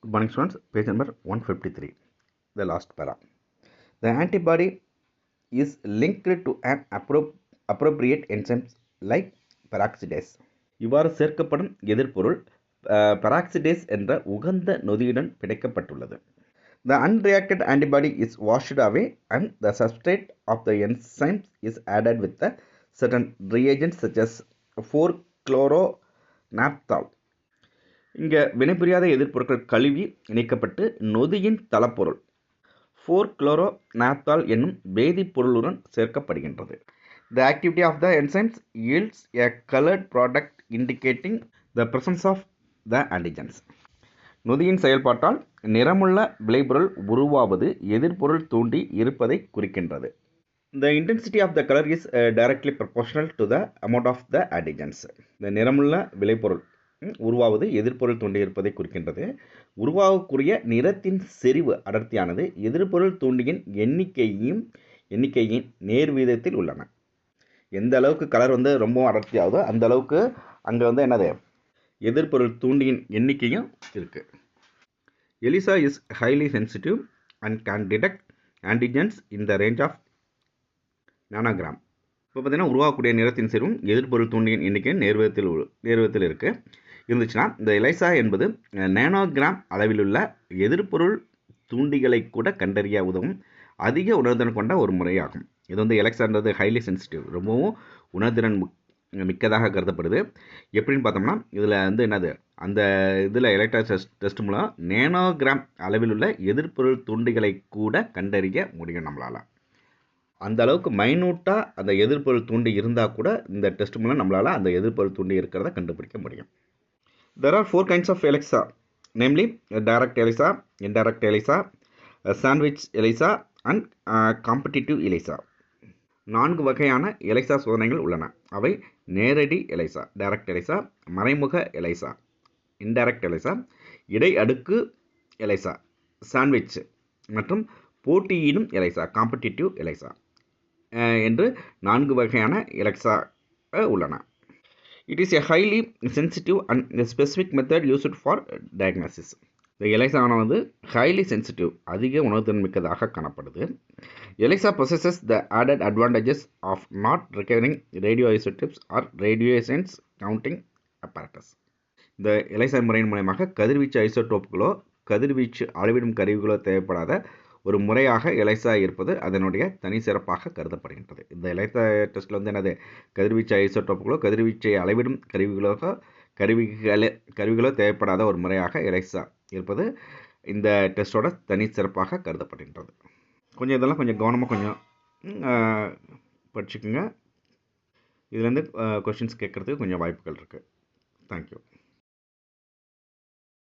Good morning students, page number 153, the last para. The antibody is linked to an appropriate enzyme like peroxidase. இவ்வாறு சேர்க்கப்படும் எதிர்ப்பொருள் peroxidase என்ற உகந்த நொதியுடன் பிணைக்கப்பட்டுள்ளது. The unreacted antibody is washed away and the substrate of the enzyme is added with a certain reagents such as 4-chloronaphthol. இங்கே வினைபுரியாத எதிர்ப்பொருட்கள் கழுவி இணைக்கப்பட்டு நொதியின் தளப்பொருள் 4-chloronaphthol என்னும் வேதிப்பொருளுடன் சேர்க்கப்படுகின்றது. The activity of the enzymes yields a colored product indicating the presence of the antigens. நொதியின் செயல்பாட்டால் நிறமுள்ள விளைபொருள் உருவாவது எதிர்ப்பொருள் தூண்டி இருப்பதை குறிக்கின்றது. The intensity of the color is directly proportional to the amount of the antigens. இந்த நிறமுள்ள விளைபொருள் உருவாவது எதிர்ப்பொருள் தூண்டி இருப்பதை குறிக்கின்றது. உருவாகக்கூடிய நிறத்தின் செறிவு அடர்த்தியானது எதிர்ப்பொருள் தூண்டியின் எண்ணிக்கையின் நேர் வீதத்தில் உள்ளன. எந்த அளவுக்கு கலர் ரொம்ப அடர்த்தியாகுதோ அந்த அளவுக்கு அங்கே என்னது எதிர்ப்பொருள் தூண்டியின் எண்ணிக்கையும் இருக்கு. ELISA is highly sensitive and can detect antigens in the range of nanogram. இப்போ பார்த்தீங்கன்னா உருவாகக்கூடிய நிறத்தின் செறிவும் எதிர்ப்பொருள் தூண்டியின் எண்ணிக்கையும் நேர்விதத்தில் இருந்துச்சுன்னா இந்த எலிசா என்பது நேனோகிராம் அளவிலுள்ள எதிர்ப்பொருள் தூண்டிகளை கூட கண்டறிய உதவும் அதிக உணர்திறன் கொண்ட ஒரு முறையாகும். இது எலெக்சான்றது ஹைலி சென்சிட்டிவ், ரொம்பவும் உணர்திறன் மிக்கதாக கருதப்படுது. எப்படின்னு பார்த்தோம்னா இதில் என்னது அந்த இதில் எலக்ட்ரா டெஸ்ட் மூலம் நேனோகிராம் அளவில் உள்ள எதிர்ப்பொருள் தூண்டிகளை கூட கண்டறிய முடியும் நம்மளால். அந்த அளவுக்கு மைனூட்டாக அந்த எதிர்ப்பொருள் தூண்டி இருந்தால் கூட இந்த டெஸ்ட் மூலம் நம்மளால் அந்த எதிர்ப்பொருள் தூண்டி இருக்கிறத கண்டுபிடிக்க முடியும். There are 4 kinds of ELISA, namely direct ELISA, indirect ELISA, sandwich ELISA and competitive ELISA. 4 வகையான எலிசா சோதனைகள் உள்ளன. அவை நேரடி எலிசா டைரக்ட் எலிசா, மறைமுக எலிசா இன்டைரக்ட் எலிசா, இடை அடுக்கு எலிசா சாண்ட்விச் மற்றும் போட்டியிடும் எலிசா காம்படிட்டிவ் எலிசா என்று 4 வகையான எலிசா உள்ளன. It is a highly sensitive and specific method used for diagnosis. இந்த எலிசா highly sensitive, அதிக உணர்திறன் மிக்கதாக காணப்படுது. ELISA possesses the added advantages of not requiring radioisotopes or radiation counting apparatus. இந்த ELISA முறையின் மூலமாக கதிர்வீச்சு ஐசோடோப்புகளோ கதிர்வீச்சு அளவிடும் கருவிகளோ தேவைப்படாத ஒரு முறையாக ELISA இருப்பது அதனுடைய தனி சிறப்பாக கருதப்படுகின்றது. இந்த ELISA டெஸ்ட்டில் என்னது கதிர்வீச்சு ஐசோடோப்புகளோ கதிர்வீச்சை அளவிடும் கருவிகளோ தேவைப்படாத ஒரு முறையாக ELISA இருப்பது இந்த டெஸ்ட்டோட தனி சிறப்பாக கருதப்படுகின்றது. இதெல்லாம் கொஞ்சம் கவனமாக படிச்சுக்கோங்க. இதுலேருந்து கொஷின்ஸ் கேட்குறதுக்கு கொஞ்சம் வாய்ப்புகள் இருக்குது. தேங்க்யூ.